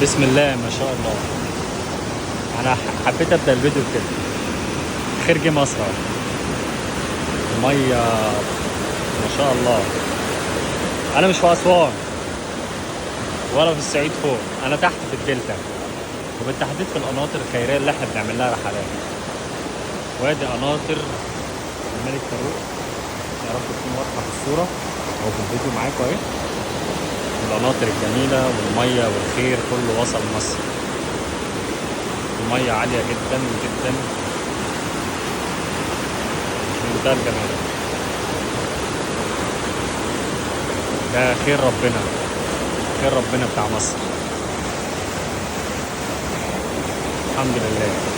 بسم الله ما شاء الله. انا حبيت ابدا الفيديو كده. خير جه مصر اهو. الميه ما شاء الله. انا مش في اسوان ولا في الصعيد فوق، انا تحت في الدلتا، وبالتحديد في القناطر الخيريه اللي احنا بنعمل لها رحلات. وادي قناطر الملك فاروق، يا رب تكون واضحه في الصوره او في الفيديو معاكم اهي. القناطر الجميله والميه والخير كله وصل مصر. الميه عاليه جدا جدا في منتهى الجمال. ده خير ربنا، خير ربنا بتاع مصر. الحمد لله.